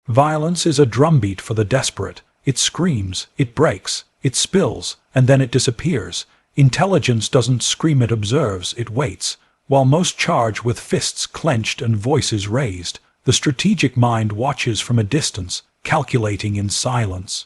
Violence is a drumbeat for the desperate. It screams, it breaks, it spills, and then it disappears. Intelligence doesn't scream, it observes, it waits. While most charge with fists clenched and voices raised, the strategic mind watches from a distance, calculating in silence.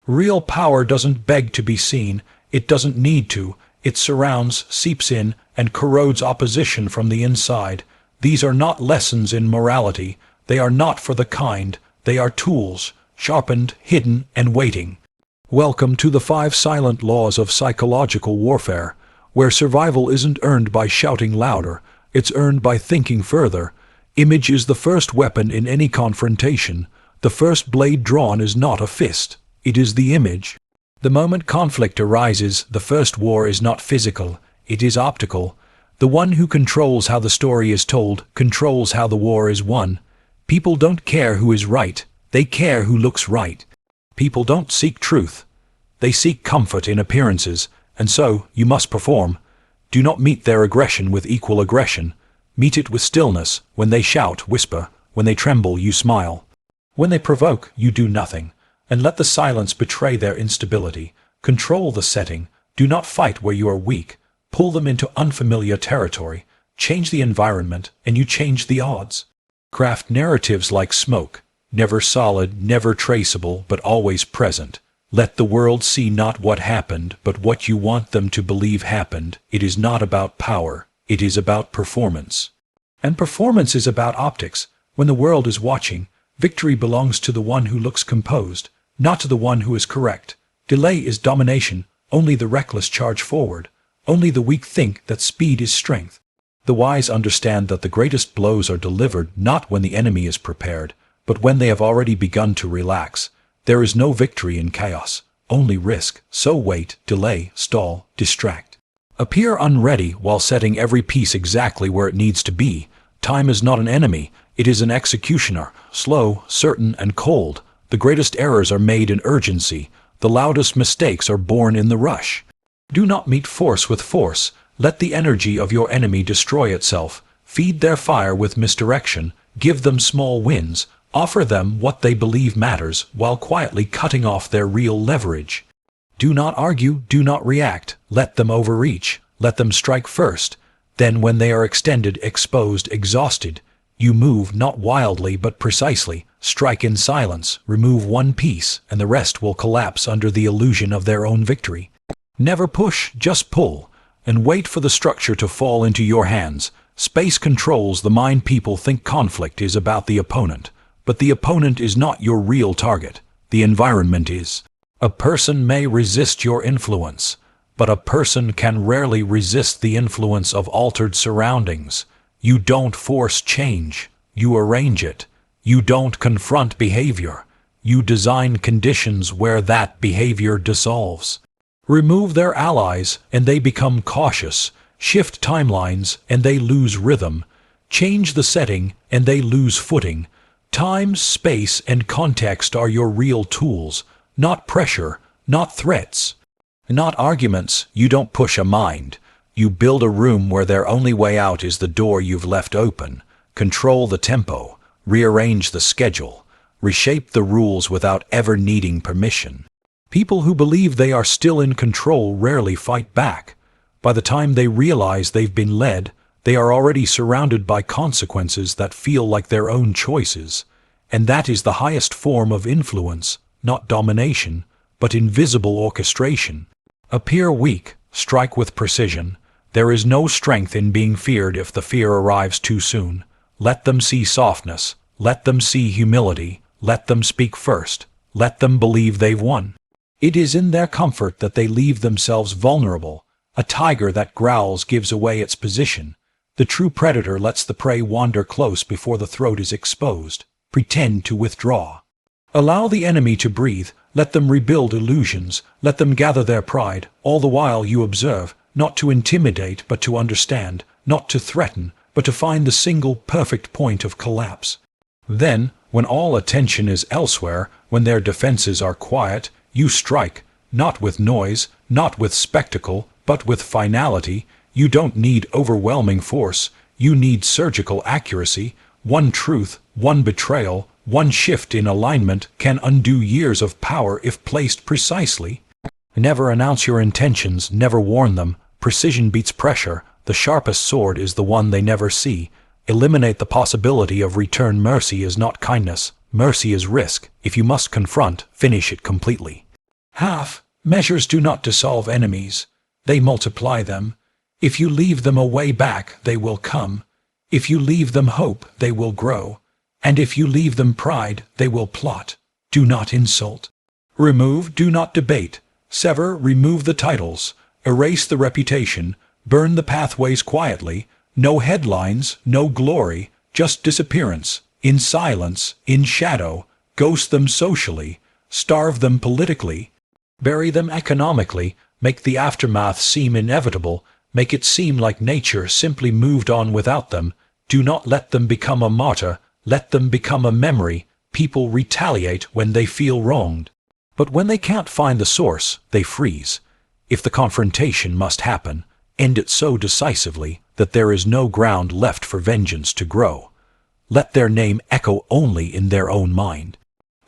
Real power doesn't beg to be seen, it doesn't need to. It surrounds, seeps in, and corrodes opposition from the inside. These are not lessons in morality. They are not for the kind. They are tools, sharpened, hidden, and waiting. Welcome to the 5 silent laws of psychological warfare, where survival isn't earned by shouting louder, it's earned by thinking further. Image is the first weapon in any confrontation. The first blade drawn is not a fist, it is the image. The moment conflict arises, the first war is not physical, it is optical. The one who controls how the story is told controls how the war is won. People don't care who is right, they care who looks right. People don't seek truth, they seek comfort in appearances, and so you must perform. Do not meet their aggression with equal aggression. Meet it with stillness. When they shout, whisper. When they tremble, you smile. When they provoke, you do nothing. And let the silence betray their instability. Control the setting. Do not fight where you are weak. Pull them into unfamiliar territory. Change the environment, and you change the odds. Craft narratives like smoke. Never solid, never traceable, but always present. Let the world see not what happened, but what you want them to believe happened. It is not about power. It is about performance. And performance is about optics. When the world is watching, victory belongs to the one who looks composed, not to the one who is correct. Delay is domination. Only the reckless charge forward. Only the weak think that speed is strength. The wise understand that the greatest blows are delivered not when the enemy is prepared, but when they have already begun to relax. There is no victory in chaos, only risk. So wait, delay, stall, distract. Appear unready while setting every piece exactly where it needs to be. Time is not an enemy, it is an executioner, slow, certain, and cold. The greatest errors are made in urgency. The loudest mistakes are born in the rush. Do not meet force with force. Let the energy of your enemy destroy itself. Feed their fire with misdirection. Give them small wins. Offer them what they believe matters while quietly cutting off their real leverage. Do not argue, do not react. Let them overreach. Let them strike first. Then when they are extended, exposed, exhausted, you move not wildly but precisely. Strike in silence, remove one piece, and the rest will collapse under the illusion of their own victory. Never push, just pull, and wait for the structure to fall into your hands. Space controls the mind. People think conflict is about the opponent. But the opponent is not your real target. The environment is. A person may resist your influence, but a person can rarely resist the influence of altered surroundings. You don't force change, you arrange it. You don't confront behavior, you design conditions where that behavior dissolves. Remove their allies and they become cautious. Shift timelines and they lose rhythm. Change the setting and they lose footing. Time, space, and context are your real tools, not pressure, not threats, not arguments. You don't push a mind. You build a room where their only way out is the door you've left open. Control the tempo, rearrange the schedule, reshape the rules without ever needing permission. People who believe they are still in control rarely fight back. By the time they realize they've been led, they are already surrounded by consequences that feel like their own choices. And that is the highest form of influence, not domination, but invisible orchestration. Appear weak, strike with precision. There is no strength in being feared if the fear arrives too soon. Let them see softness, let them see humility, let them speak first, let them believe they've won. It is in their comfort that they leave themselves vulnerable. A tiger that growls gives away its position. The true predator lets the prey wander close before the throat is exposed. Pretend to withdraw. Allow the enemy to breathe. Let them rebuild illusions. Let them gather their pride. All the while you observe, not to intimidate but to understand, not to threaten but to find the single perfect point of collapse. Then, when all attention is elsewhere, when their defenses are quiet, you strike, not with noise, not with spectacle, but with finality. You don't need overwhelming force, you need surgical accuracy. One truth, one betrayal, One shift in alignment can undo years of power if placed precisely. Never announce your intentions, never warn them. Precision beats pressure. The sharpest sword is the one they never see. Eliminate the possibility of return. Mercy is not kindness. Mercy is risk. If you must confront, finish it completely. Half measures do not dissolve enemies. They multiply them. If you leave them a way back, they will come. If you leave them hope, they will grow. And if you leave them pride, they will plot. Do not insult. Remove, do not debate. Sever, remove the titles. Erase the reputation. Burn the pathways quietly. No headlines, no glory, just disappearance. In silence, in shadow. Ghost them socially. Starve them politically. Bury them economically. Make the aftermath seem inevitable. Make it seem like nature simply moved on without them. Do not let them become a martyr. Let them become a memory. People retaliate when they feel wronged. But when they can't find the source, they freeze. If the confrontation must happen, end it so decisively that there is no ground left for vengeance to grow. Let their name echo only in their own mind.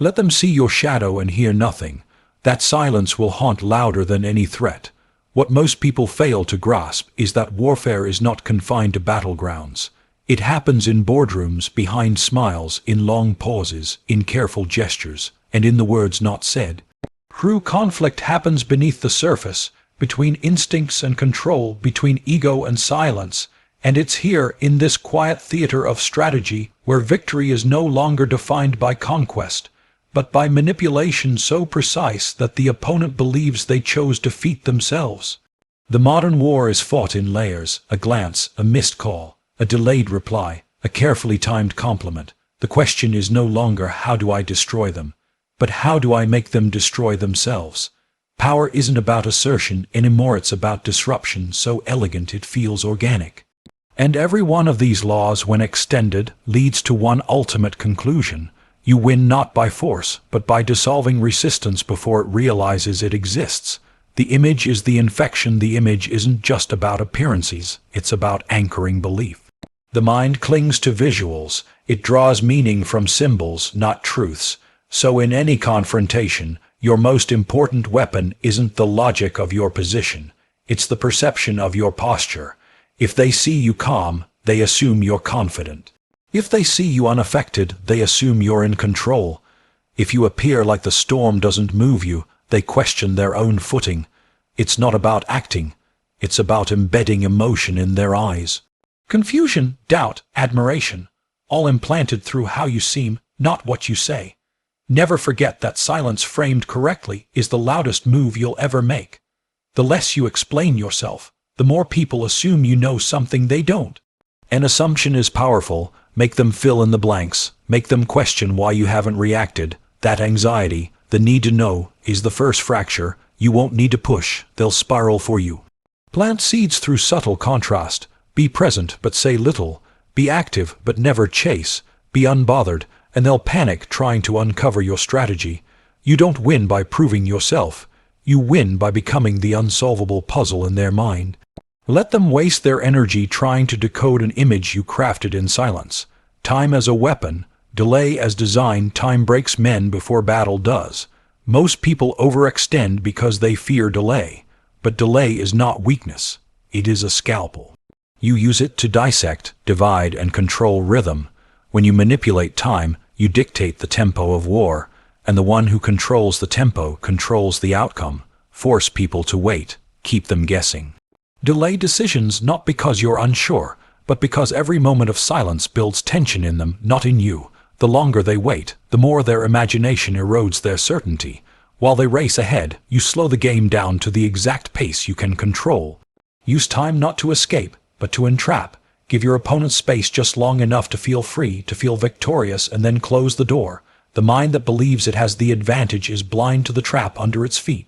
Let them see your shadow and hear nothing. That silence will haunt louder than any threat. What most people fail to grasp is that warfare is not confined to battlegrounds. It happens in boardrooms, behind smiles, in long pauses, in careful gestures, and in the words not said. True conflict happens beneath the surface, between instincts and control, between ego and silence, and it's here, in this quiet theater of strategy, where victory is no longer defined by conquest, but by manipulation so precise that the opponent believes they chose defeat themselves. The modern war is fought in layers: a glance, a missed call, a delayed reply, a carefully timed compliment. The question is no longer how do I destroy them, but how do I make them destroy themselves? Power isn't about assertion anymore, it's about disruption so elegant it feels organic. And every one of these laws, when extended, leads to one ultimate conclusion. You win not by force, but by dissolving resistance before it realizes it exists. The image is the infection. The image isn't just about appearances, it's about anchoring belief. The mind clings to visuals. It draws meaning from symbols, not truths. So in any confrontation, your most important weapon isn't the logic of your position. It's the perception of your posture. If they see you calm, they assume you're confident. If they see you unaffected, they assume you're in control. If you appear like the storm doesn't move you, they question their own footing. It's not about acting. It's about embedding emotion in their eyes. Confusion, doubt, admiration, all implanted through how you seem, not what you say. Never forget that silence framed correctly is the loudest move you'll ever make. The less you explain yourself, the more people assume you know something they don't. An assumption is powerful. Make them fill in the blanks. Make them question why you haven't reacted. That anxiety, the need to know, is the first fracture. You won't need to push. They'll spiral for you. Plant seeds through subtle contrast. Be present but say little. Be active but never chase. Be unbothered, and they'll panic trying to uncover your strategy. You don't win by proving yourself. You win by becoming the unsolvable puzzle in their mind. Let them waste their energy trying to decode an image you crafted in silence. Time as a weapon, delay as design. Time breaks men before battle does. Most people overextend because they fear delay. But delay is not weakness. It is a scalpel. You use it to dissect, divide, and control rhythm. When you manipulate time, you dictate the tempo of war, and the one who controls the tempo controls the outcome. Force people to wait, keep them guessing. Delay decisions not because you're unsure, but because every moment of silence builds tension in them, not in you. The longer they wait, the more their imagination erodes their certainty. While they race ahead, you slow the game down to the exact pace you can control. Use time not to escape, but to entrap. Give your opponent space just long enough to feel free, to feel victorious, and then close the door. The mind that believes it has the advantage is blind to the trap under its feet.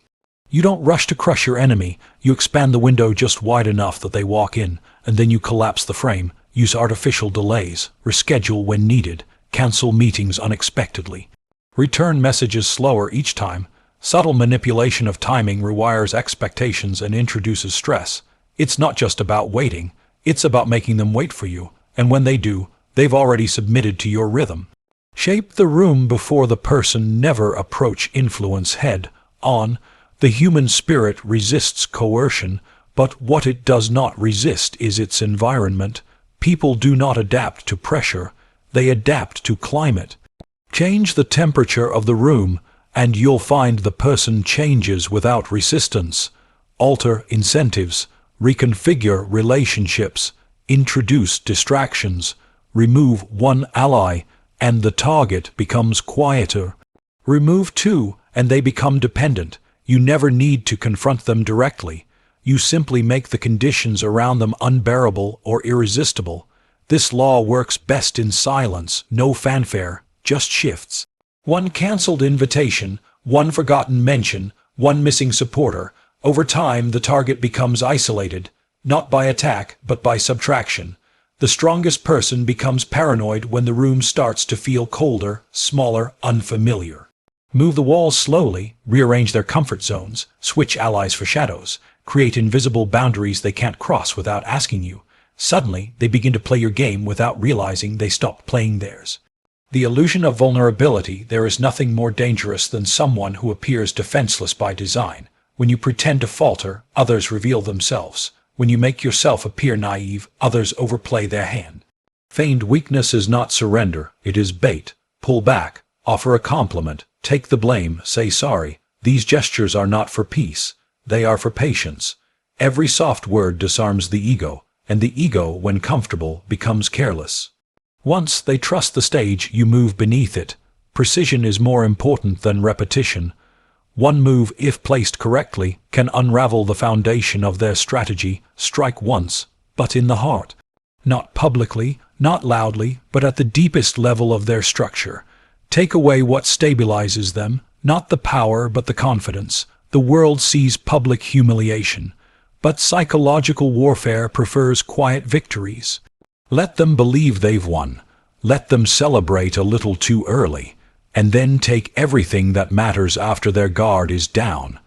You don't rush to crush your enemy. You expand the window just wide enough that they walk in, and then you collapse the frame. Use artificial delays. Reschedule when needed. Cancel meetings unexpectedly. Return messages slower each time. Subtle manipulation of timing rewires expectations and introduces stress. It's not just about waiting. It's about making them wait for you, and when they do, they've already submitted to your rhythm. Shape the room before the person. Never approach influence head on. The human spirit resists coercion, but what it does not resist is its environment. People do not adapt to pressure, they adapt to climate. Change the temperature of the room, and you'll find the person changes without resistance. Alter incentives, reconfigure relationships, introduce distractions, remove one ally, and the target becomes quieter. Remove two, and they become dependent. You never need to confront them directly. You simply make the conditions around them unbearable or irresistible. This law works best in silence, no fanfare, just shifts. One cancelled invitation, one forgotten mention, one missing supporter. Over time, the target becomes isolated, not by attack, but by subtraction. The strongest person becomes paranoid when the room starts to feel colder, smaller, unfamiliar. Move the walls slowly, rearrange their comfort zones, switch allies for shadows, create invisible boundaries they can't cross without asking you. Suddenly, they begin to play your game without realizing they stopped playing theirs. The illusion of vulnerability. There is nothing more dangerous than someone who appears defenseless by design. When you pretend to falter, others reveal themselves. When you make yourself appear naive, others overplay their hand. Feigned weakness is not surrender, it is bait. Pull back, offer a compliment, take the blame, say sorry. These gestures are not for peace, they are for patience. Every soft word disarms the ego, and the ego, when comfortable, becomes careless. Once they trust the stage, you move beneath it. Precision is more important than repetition. One move, if placed correctly, can unravel the foundation of their strategy. Strike once, but in the heart. Not publicly, not loudly, but at the deepest level of their structure. Take away what stabilizes them, not the power but the confidence. The world sees public humiliation, but psychological warfare prefers quiet victories. Let them believe they've won. Let them celebrate a little too early. And then take everything that matters after their guard is down.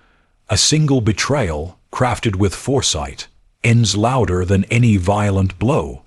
A single betrayal, crafted with foresight, ends louder than any violent blow.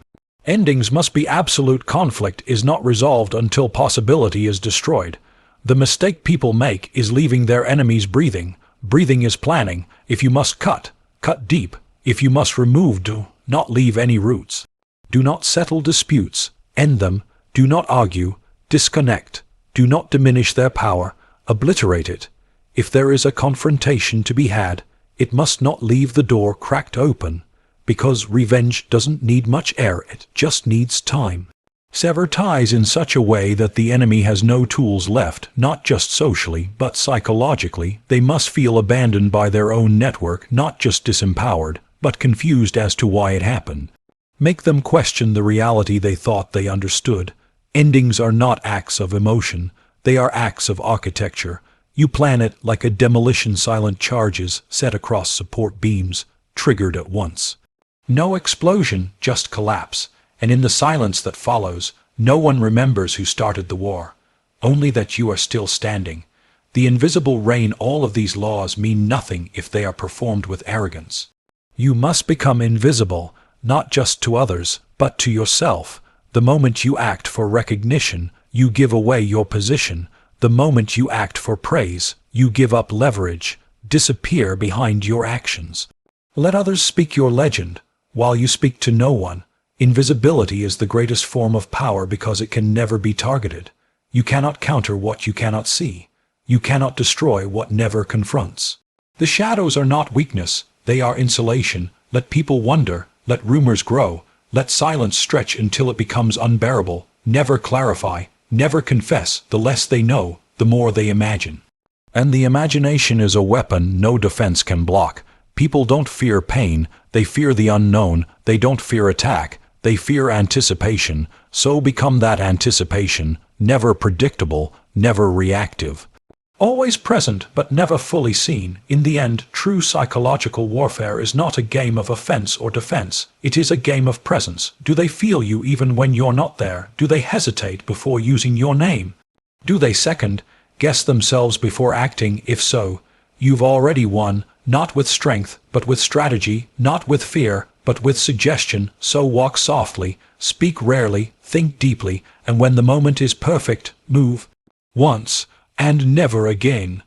Endings must be absolute. Conflict is not resolved until possibility is destroyed. The mistake people make is leaving their enemies breathing. Breathing is planning. If you must cut, cut deep. If you must remove, do not leave any roots. Do not settle disputes, end them. Do not argue, disconnect. Do not diminish their power, obliterate it. If there is a confrontation to be had, it must not leave the door cracked open, because revenge doesn't need much air, it just needs time. Sever ties in such a way that the enemy has no tools left, not just socially, but psychologically. They must feel abandoned by their own network, not just disempowered, but confused as to why it happened. Make them question the reality they thought they understood. Endings are not acts of emotion, they are acts of architecture. You plan it like a demolition. Silent charges set across support beams, triggered at once. No explosion, just collapse, and in the silence that follows, no one remembers who started the war, only that you are still standing. The invisible reign. All of these laws mean nothing if they are performed with arrogance. You must become invisible, not just to others, but to yourself. The moment you act for recognition, you give away your position. The moment you act for praise, you give up leverage. Disappear behind your actions. Let others speak your legend, while you speak to no one. Invisibility is the greatest form of power because it can never be targeted. You cannot counter what you cannot see. You cannot destroy what never confronts. The shadows are not weakness, they are insulation. Let people wonder, let rumors grow. Let silence stretch until it becomes unbearable. Never clarify, never confess. The less they know, the more they imagine. And the imagination is a weapon no defense can block. People don't fear pain, they fear the unknown. They don't fear attack, they fear anticipation. So become that anticipation, never predictable, never reactive. Always present but never fully seen. In the end, true psychological warfare is not a game of offense or defense. It is a game of presence. Do they feel you even when you're not there? Do they hesitate before using your name? Do they second, guess themselves before acting? If so, you've already won, not with strength, but with strategy, not with fear, but with suggestion. So walk softly, speak rarely, think deeply, and when the moment is perfect, move once and never again.